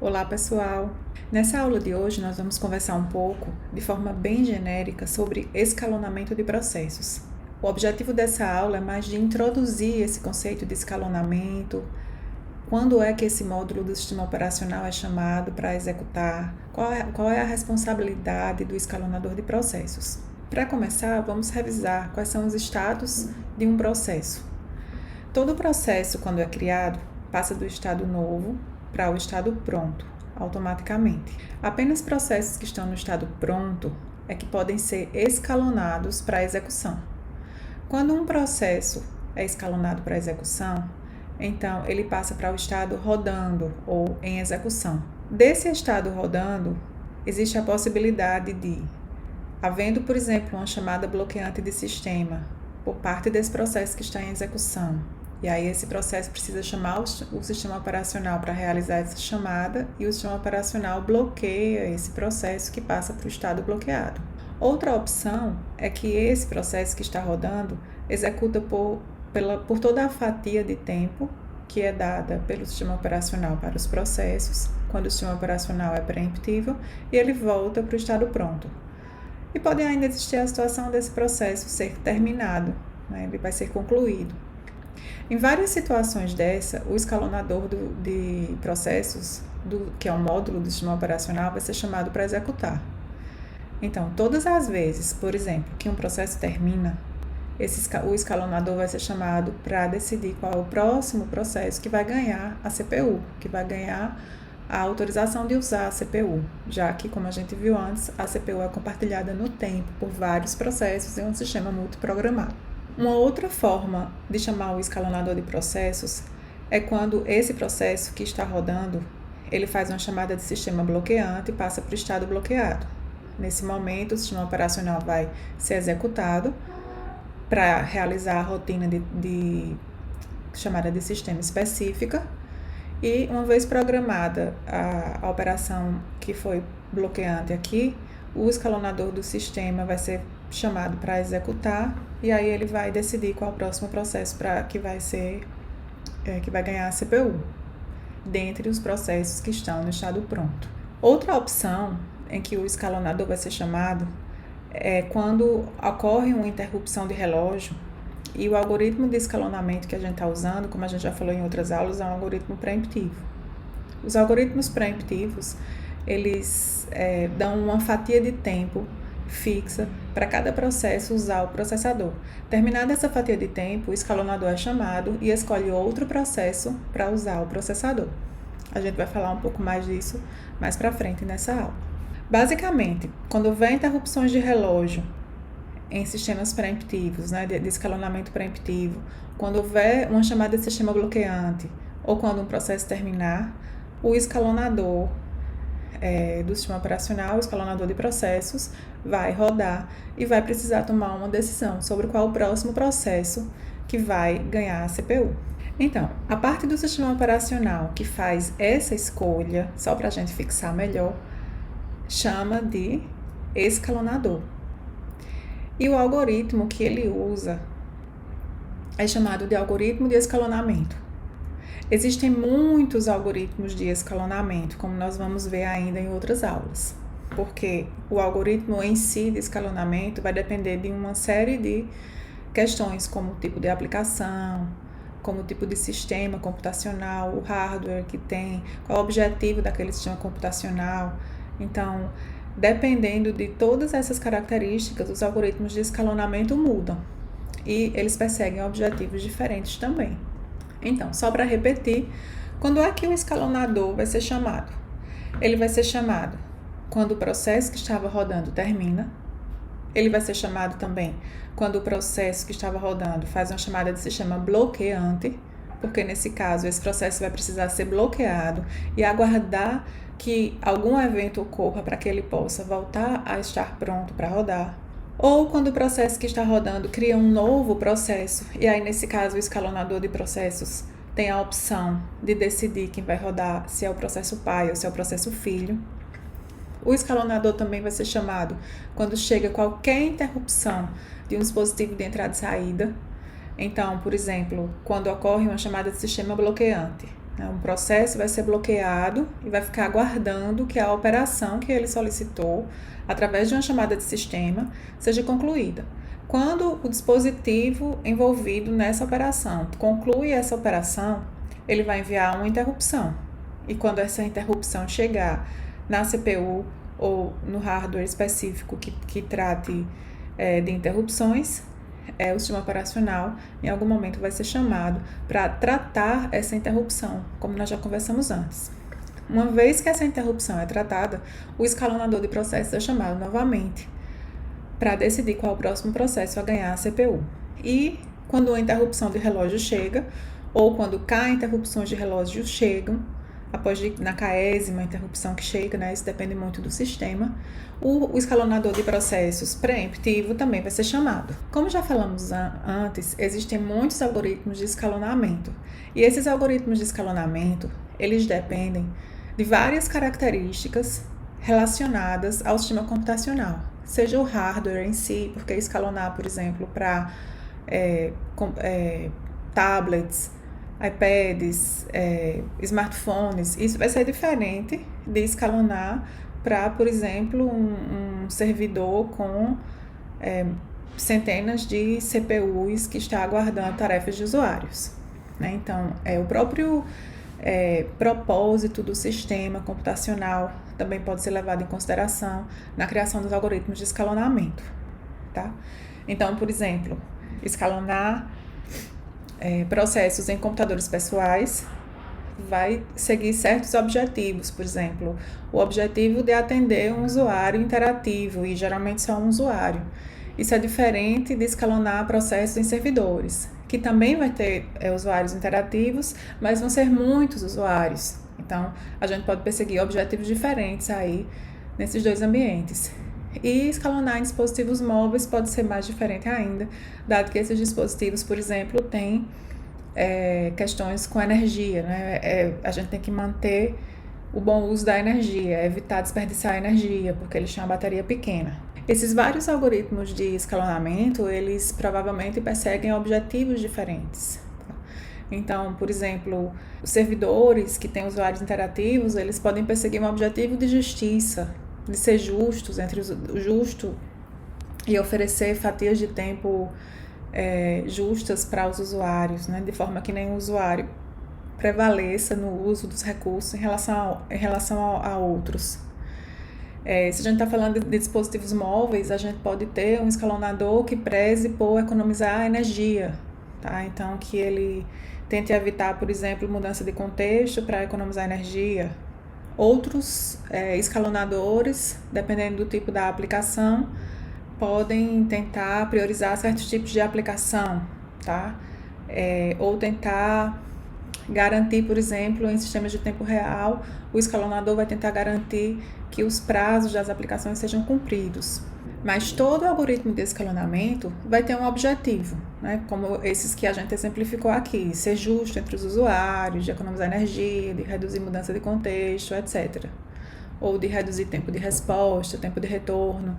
Olá pessoal! Nessa aula de hoje nós vamos conversar um pouco, de forma bem genérica, sobre escalonamento de processos. O objetivo dessa aula é mais de introduzir esse conceito de escalonamento, quando é que esse módulo do sistema operacional é chamado para executar, qual é a responsabilidade do escalonador de processos. Para começar, vamos revisar quais são os estados de um processo. Todo processo, quando é criado, passa do estado novo para o estado pronto, automaticamente. Apenas processos que estão no estado pronto é que podem ser escalonados para execução. Quando um processo é escalonado para execução, então ele passa para o estado rodando ou em execução. Desse estado rodando, existe a possibilidade de, havendo, por exemplo, uma chamada bloqueante de sistema por parte desse processo que está em execução, e aí esse processo precisa chamar o sistema operacional para realizar essa chamada e o sistema operacional bloqueia esse processo que passa para o estado bloqueado. Outra opção é que esse processo que está rodando executa por toda a fatia de tempo que é dada pelo sistema operacional para os processos, quando o sistema operacional é preemptível, e ele volta para o estado pronto. E pode ainda existir a situação desse processo ser terminado, né? Ele vai ser concluído. Em várias situações dessa, o escalonador de processos, que é um módulo do sistema operacional, vai ser chamado para executar. Então, todas as vezes, por exemplo, que um processo termina, o escalonador vai ser chamado para decidir qual é o próximo processo que vai ganhar a CPU, que vai ganhar a autorização de usar a CPU, já que, como a gente viu antes, a CPU é compartilhada no tempo por vários processos em um sistema multiprogramado. Uma outra forma de chamar o escalonador de processos é quando esse processo que está rodando, ele faz uma chamada de sistema bloqueante e passa para o estado bloqueado. Nesse momento, o sistema operacional vai ser executado para realizar a rotina de chamada de sistema específica, e uma vez programada a operação que foi bloqueante aqui, o escalonador do sistema vai ser chamado para executar, e aí ele vai decidir qual é o próximo processo que vai ganhar a CPU, dentre os processos que estão no estado pronto. Outra opção em que o escalonador vai ser chamado é quando ocorre uma interrupção de relógio e o algoritmo de escalonamento que a gente está usando, como a gente já falou em outras aulas, é um algoritmo preemptivo. Os algoritmos preemptivos, eles dão uma fatia de tempo fixa para cada processo usar o processador. Terminada essa fatia de tempo, o escalonador é chamado e escolhe outro processo para usar o processador. A gente vai falar um pouco mais disso mais para frente nessa aula. Basicamente, quando houver interrupções de relógio em sistemas preemptivos, né, de escalonamento preemptivo, quando houver uma chamada de sistema bloqueante ou quando um processo terminar, o escalonador do sistema operacional, o escalonador de processos, vai rodar e vai precisar tomar uma decisão sobre qual o próximo processo que vai ganhar a CPU. Então, a parte do sistema operacional que faz essa escolha, só para a gente fixar melhor, chama de escalonador. E o algoritmo que ele usa é chamado de algoritmo de escalonamento. Existem muitos algoritmos de escalonamento, como nós vamos ver ainda em outras aulas, porque o algoritmo em si de escalonamento vai depender de uma série de questões, como o tipo de aplicação, como o tipo de sistema computacional, o hardware que tem, qual é o objetivo daquele sistema computacional. Então, dependendo de todas essas características, os algoritmos de escalonamento mudam e eles perseguem objetivos diferentes também. Então, só para repetir, quando é que o escalonador vai ser chamado? Ele vai ser chamado quando o processo que estava rodando termina. Ele vai ser chamado também quando o processo que estava rodando faz uma chamada de sistema bloqueante, porque nesse caso esse processo vai precisar ser bloqueado e aguardar que algum evento ocorra para que ele possa voltar a estar pronto para rodar. Ou quando o processo que está rodando cria um novo processo, e aí nesse caso o escalonador de processos tem a opção de decidir quem vai rodar, se é o processo pai ou se é o processo filho. O escalonador também vai ser chamado quando chega qualquer interrupção de um dispositivo de entrada e saída. Então, por exemplo, quando ocorre uma chamada de sistema bloqueante, Um processo vai ser bloqueado e vai ficar aguardando que a operação que ele solicitou, através de uma chamada de sistema, seja concluída. Quando o dispositivo envolvido nessa operação conclui essa operação, ele vai enviar uma interrupção. E quando essa interrupção chegar na CPU ou no hardware específico que trate de interrupções, o sistema operacional em algum momento vai ser chamado para tratar essa interrupção, como nós já conversamos antes. Uma vez que essa interrupção é tratada, o escalonador de processos é chamado novamente para decidir qual é o próximo processo a ganhar a CPU. E quando a interrupção de relógio chega, ou quando K interrupções de relógio chegam, após na Késima interrupção que chega, né, isso depende muito do sistema, o escalonador de processos preemptivo também vai ser chamado. Como já falamos antes, existem muitos algoritmos de escalonamento. E esses algoritmos de escalonamento, eles dependem de várias características relacionadas ao sistema computacional. Seja o hardware em si, porque escalonar, por exemplo, para tablets, iPads, smartphones, isso vai ser diferente de escalonar para, por exemplo, um servidor com centenas de CPUs que está aguardando tarefas de usuários, né? Então, o próprio propósito do sistema computacional também pode ser levado em consideração na criação dos algoritmos de escalonamento, tá? Então, por exemplo, escalonar processos em computadores pessoais vai seguir certos objetivos, por exemplo, o objetivo de atender um usuário interativo, e geralmente só um usuário. Isso é diferente de escalonar processos em servidores, que também vai ter usuários interativos, mas vão ser muitos usuários. Então, a gente pode perseguir objetivos diferentes aí nesses dois ambientes. E escalonar em dispositivos móveis pode ser mais diferente ainda, dado que esses dispositivos, por exemplo, têm questões com energia, né? A gente tem que manter o bom uso da energia, evitar desperdiçar energia, porque eles têm uma bateria pequena. Esses vários algoritmos de escalonamento, eles provavelmente perseguem objetivos diferentes. Então, por exemplo, os servidores que têm usuários interativos, eles podem perseguir um objetivo de justiça, de ser justos, justo e oferecer fatias de tempo justas para os usuários, né? De forma que nenhum usuário prevaleça no uso dos recursos em relação a outros. Se a gente está falando de dispositivos móveis, a gente pode ter um escalonador que preze por economizar energia, tá? Então, que ele tente evitar, por exemplo, mudança de contexto para economizar energia. Outros escalonadores, dependendo do tipo da aplicação, podem tentar priorizar certos tipos de aplicação, tá? Ou tentar garantir, por exemplo, em sistemas de tempo real, o escalonador vai tentar garantir que os prazos das aplicações sejam cumpridos. Mas todo algoritmo de escalonamento vai ter um objetivo, né? Como esses que a gente exemplificou aqui, ser justo entre os usuários, de economizar energia, de reduzir mudança de contexto, etc. Ou de reduzir tempo de resposta, tempo de retorno.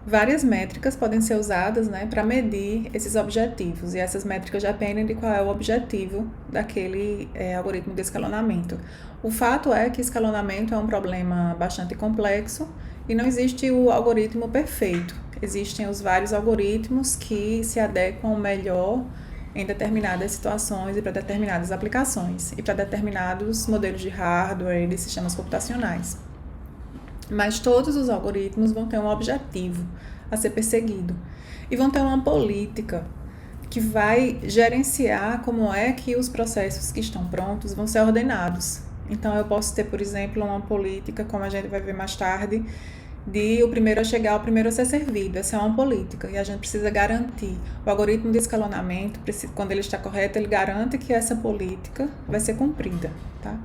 Várias métricas podem ser usadas, né, para medir esses objetivos, e essas métricas dependem de qual é o objetivo daquele algoritmo de escalonamento. O fato é que escalonamento é um problema bastante complexo e não existe o algoritmo perfeito. Existem os vários algoritmos que se adequam melhor em determinadas situações e para determinadas aplicações e para determinados modelos de hardware e de sistemas computacionais. Mas todos os algoritmos vão ter um objetivo a ser perseguido e vão ter uma política que vai gerenciar como é que os processos que estão prontos vão ser ordenados. Então, eu posso ter, por exemplo, uma política, como a gente vai ver mais tarde, de o primeiro a chegar, o primeiro a ser servido. Essa é uma política e a gente precisa garantir. O algoritmo de escalonamento, quando ele está correto, ele garante que essa política vai ser cumprida, tá?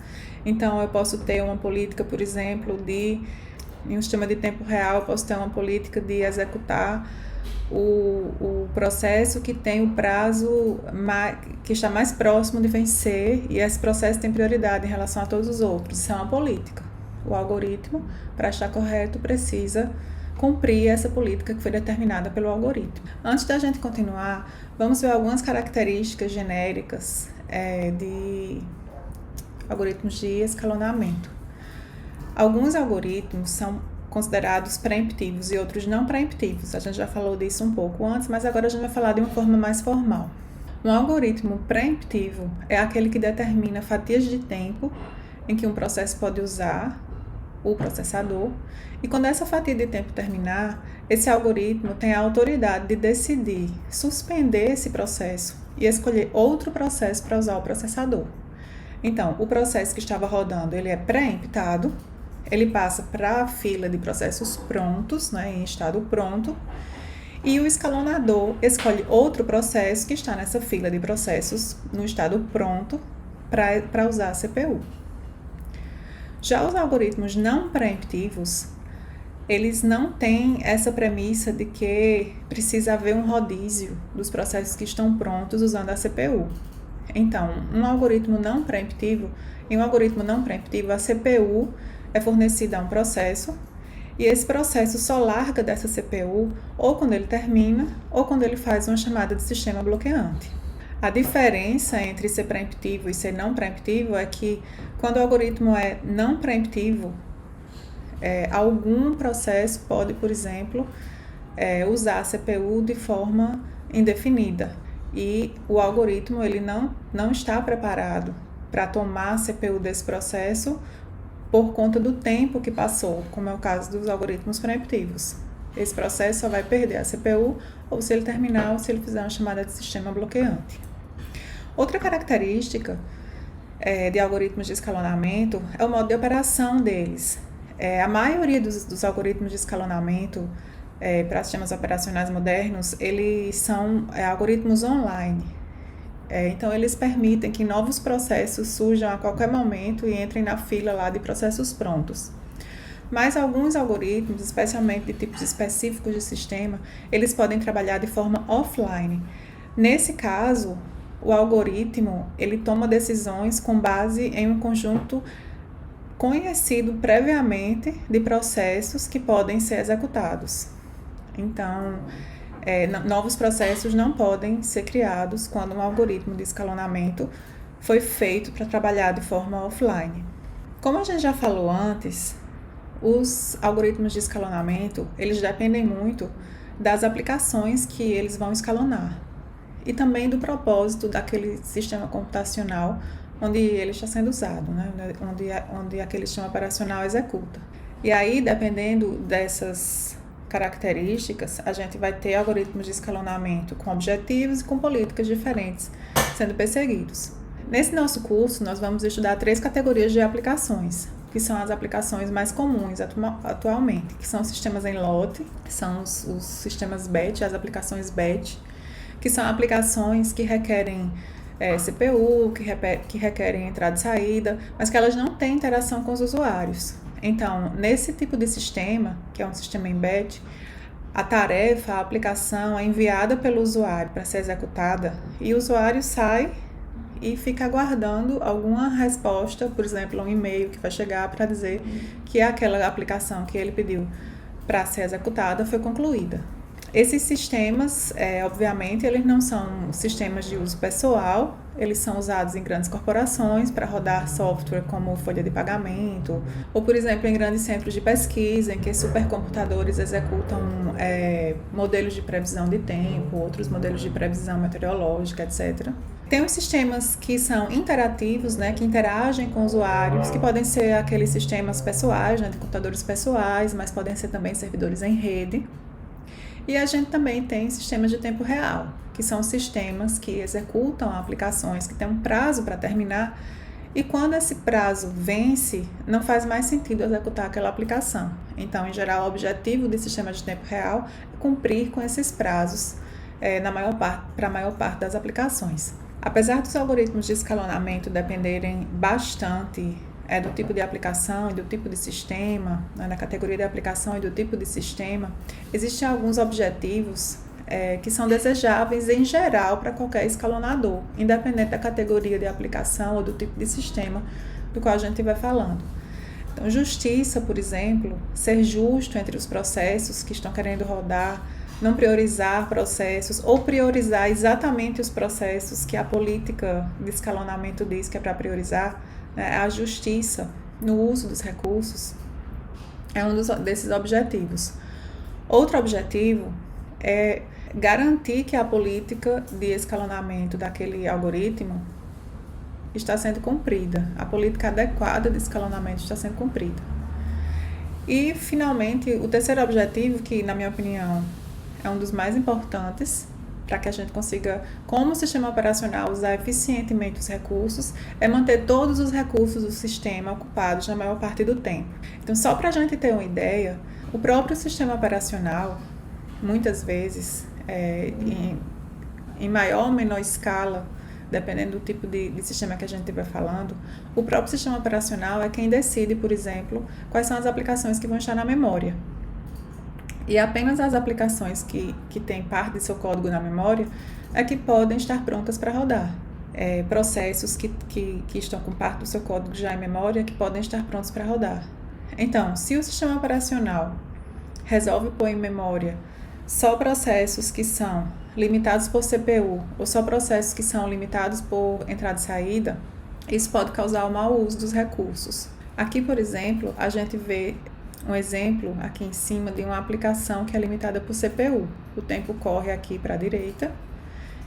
Então, eu posso ter uma política, por exemplo, em um sistema de tempo real, eu posso ter uma política de executar o processo que tem o prazo que está mais próximo de vencer, e esse processo tem prioridade em relação a todos os outros. Isso é uma política. O algoritmo, para estar correto, precisa cumprir essa política que foi determinada pelo algoritmo. Antes da gente continuar, vamos ver algumas características genéricas de algoritmos de escalonamento. Alguns algoritmos são considerados preemptivos e outros não preemptivos. A gente já falou disso um pouco antes, mas agora a gente vai falar de uma forma mais formal. Um algoritmo preemptivo é aquele que determina fatias de tempo em que um processo pode usar o processador, e quando essa fatia de tempo terminar, esse algoritmo tem a autoridade de decidir suspender esse processo e escolher outro processo para usar o processador. Então, o processo que estava rodando, ele é pré-emptado, ele passa para a fila de processos prontos, né, em estado pronto, e o escalonador escolhe outro processo que está nessa fila de processos no estado pronto para usar a CPU. Já os algoritmos não preemptivos, eles não têm essa premissa de que precisa haver um rodízio dos processos que estão prontos usando a CPU. Então, em um algoritmo não preemptivo, a CPU é fornecida a um processo e esse processo só larga dessa CPU ou quando ele termina ou quando ele faz uma chamada de sistema bloqueante. A diferença entre ser preemptivo e ser não preemptivo é que quando o algoritmo é não preemptivo, algum processo pode, por exemplo, usar a CPU de forma indefinida e o algoritmo ele não está preparado para tomar a CPU desse processo por conta do tempo que passou, como é o caso dos algoritmos preemptivos. Esse processo só vai perder a CPU ou se ele terminar ou se ele fizer uma chamada de sistema bloqueante. Outra característica de algoritmos de escalonamento é o modo de operação deles. A maioria dos algoritmos de escalonamento para sistemas operacionais modernos, eles são algoritmos online. Então, eles permitem que novos processos surjam a qualquer momento e entrem na fila lá de processos prontos. Mas alguns algoritmos, especialmente de tipos específicos de sistema, eles podem trabalhar de forma offline. Nesse caso, o algoritmo ele toma decisões com base em um conjunto conhecido previamente de processos que podem ser executados. Então, novos processos não podem ser criados quando um algoritmo de escalonamento foi feito para trabalhar de forma offline. Como a gente já falou antes, os algoritmos de escalonamento, eles dependem muito das aplicações que eles vão escalonar e também do propósito daquele sistema computacional onde ele está sendo usado, né? onde aquele sistema operacional executa. E aí, dependendo dessas características, a gente vai ter algoritmos de escalonamento com objetivos e com políticas diferentes sendo perseguidos. Nesse nosso curso, nós vamos estudar 3 categorias de aplicações, que são as aplicações mais comuns atualmente, que são os sistemas em lote, que são os sistemas batch, as aplicações batch, que são aplicações que requerem CPU, que requerem entrada e saída, mas que elas não têm interação com os usuários. Então, nesse tipo de sistema, que é um sistema em batch, a tarefa, a aplicação é enviada pelo usuário para ser executada e o usuário sai e fica aguardando alguma resposta, por exemplo, um e-mail que vai chegar para dizer que aquela aplicação que ele pediu para ser executada foi concluída. Esses sistemas, obviamente, eles não são sistemas de uso pessoal, eles são usados em grandes corporações para rodar software como folha de pagamento, ou, por exemplo, em grandes centros de pesquisa, em que supercomputadores executam modelos de previsão de tempo, outros modelos de previsão meteorológica, etc. Tem os sistemas que são interativos, né, que interagem com usuários, que podem ser aqueles sistemas pessoais, né, de computadores pessoais, mas podem ser também servidores em rede. E a gente também tem sistemas de tempo real, que são sistemas que executam aplicações que têm um prazo para terminar e quando esse prazo vence, não faz mais sentido executar aquela aplicação. Então, em geral, o objetivo de sistema de tempo real é cumprir com esses prazos para a maior parte das aplicações. Apesar dos algoritmos de escalonamento dependerem bastante do tipo de aplicação e do tipo de sistema, na categoria de aplicação e do tipo de sistema, existem alguns objetivos que são desejáveis em geral para qualquer escalonador, independente da categoria de aplicação ou do tipo de sistema do qual a gente vai falando. Então, justiça, por exemplo, ser justo entre os processos que estão querendo rodar, não priorizar processos ou priorizar exatamente os processos que a política de escalonamento diz que é para priorizar. né? A justiça no uso dos recursos é um desses objetivos. Outro objetivo é garantir que a política de escalonamento daquele algoritmo está sendo cumprida, a política adequada de escalonamento está sendo cumprida. E, finalmente, o terceiro objetivo, que, na minha opinião, é um dos mais importantes para que a gente consiga, como sistema operacional, usar eficientemente os recursos, é manter todos os recursos do sistema ocupados na maior parte do tempo. Então, só para a gente ter uma ideia, o próprio sistema operacional, muitas vezes, em maior ou menor escala, dependendo do tipo de sistema que a gente estiver falando, o próprio sistema operacional é quem decide, por exemplo, quais são as aplicações que vão estar na memória. E apenas as aplicações que têm parte de seu código na memória é que podem estar prontas para rodar. Processos que estão com parte do seu código já em memória que podem estar prontos para rodar. Então, se o sistema operacional resolve pôr em memória só processos que são limitados por CPU ou só processos que são limitados por entrada e saída, isso pode causar o mau uso dos recursos. Aqui, por exemplo, a gente vê um exemplo aqui em cima de uma aplicação que é limitada por CPU. O tempo corre aqui para a direita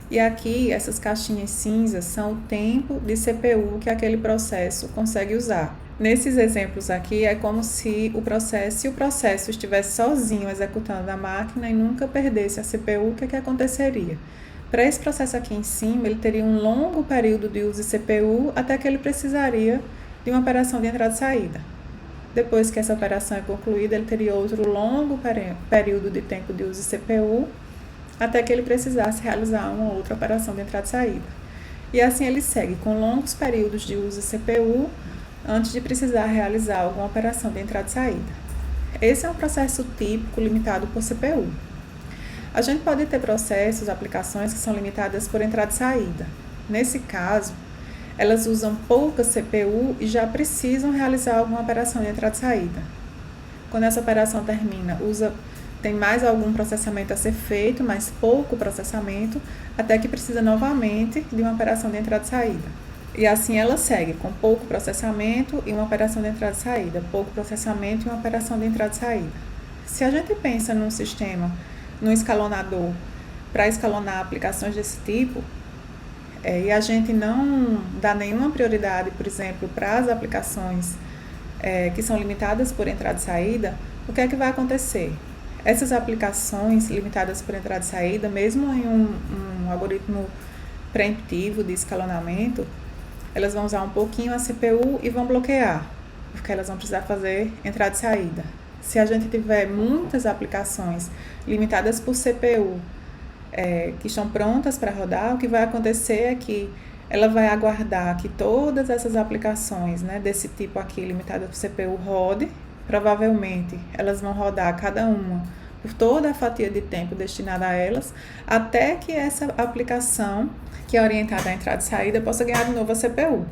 e aqui essas caixinhas cinzas são o tempo de CPU que aquele processo consegue usar. Nesses exemplos aqui é como se o processo estivesse sozinho executando na máquina e nunca perdesse a CPU, o que aconteceria? Para esse processo aqui em cima, ele teria um longo período de uso de CPU até que ele precisaria de uma operação de entrada e saída. Depois que essa operação é concluída, ele teria outro longo período de tempo de uso de CPU até que ele precisasse realizar uma outra operação de entrada e saída. E assim ele segue com longos períodos de uso de CPU antes de precisar realizar alguma operação de entrada e saída. Esse é um processo típico limitado por CPU. A gente pode ter processos, aplicações que são limitadas por entrada e saída. Nesse caso, elas usam pouca CPU e já precisam realizar alguma operação de entrada e saída. Quando essa operação termina, tem mais algum processamento a ser feito, mas pouco processamento, até que precisa novamente de uma operação de entrada e saída. E assim ela segue, com pouco processamento e uma operação de entrada e saída, pouco processamento e uma operação de entrada e saída. Se a gente pensa num sistema, num escalonador, para escalonar aplicações desse tipo, e a gente não dá nenhuma prioridade, por exemplo, para as aplicações que são limitadas por entrada e saída, o que é que vai acontecer? Essas aplicações limitadas por entrada e saída, mesmo em um algoritmo preemptivo de escalonamento, elas vão usar um pouquinho a CPU e vão bloquear, porque elas vão precisar fazer entrada e saída. Se a gente tiver muitas aplicações limitadas por CPU, que estão prontas para rodar, o que vai acontecer é que ela vai aguardar que todas essas aplicações, né, desse tipo aqui, limitadas por CPU, rode. Provavelmente elas vão rodar cada uma por toda a fatia de tempo destinada a elas, até que essa aplicação, que é orientada à entrada e saída, possa ganhar de novo a CPU.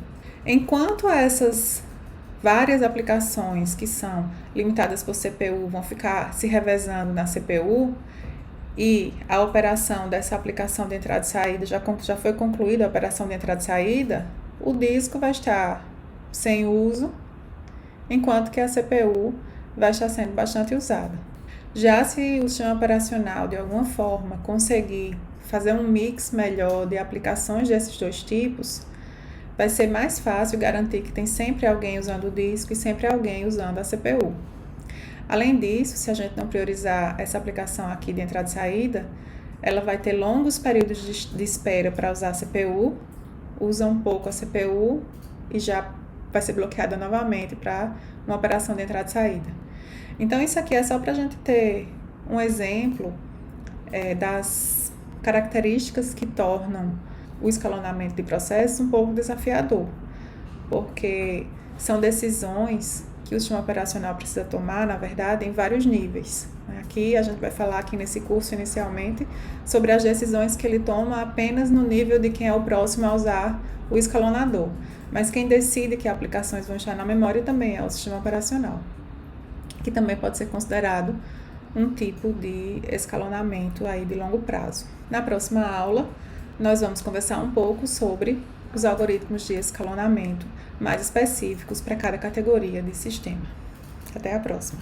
Enquanto essas várias aplicações que são limitadas por CPU vão ficar se revezando na CPU, e a operação dessa aplicação de entrada e saída já foi concluída, a operação de entrada e saída, o disco vai estar sem uso, enquanto que a CPU vai estar sendo bastante usada. Já se o sistema operacional, de alguma forma, conseguir fazer um mix melhor de aplicações desses dois tipos, vai ser mais fácil garantir que tem sempre alguém usando o disco e sempre alguém usando a CPU. Além disso, se a gente não priorizar essa aplicação aqui de entrada e saída, ela vai ter longos períodos de espera para usar a CPU, usa um pouco a CPU e já vai ser bloqueada novamente para uma operação de entrada e saída. Então, isso aqui é só para a gente ter um exemplo das características que tornam o escalonamento de processos um pouco desafiador, porque são decisões que o sistema operacional precisa tomar, na verdade, em vários níveis. Aqui a gente vai falar aqui nesse curso inicialmente sobre as decisões que ele toma apenas no nível de quem é o próximo a usar o escalonador. Mas quem decide que aplicações vão estar na memória também é o sistema operacional, que também pode ser considerado um tipo de escalonamento aí de longo prazo. Na próxima aula, nós vamos conversar um pouco sobre os algoritmos de escalonamento mais específicos para cada categoria de sistema. Até a próxima!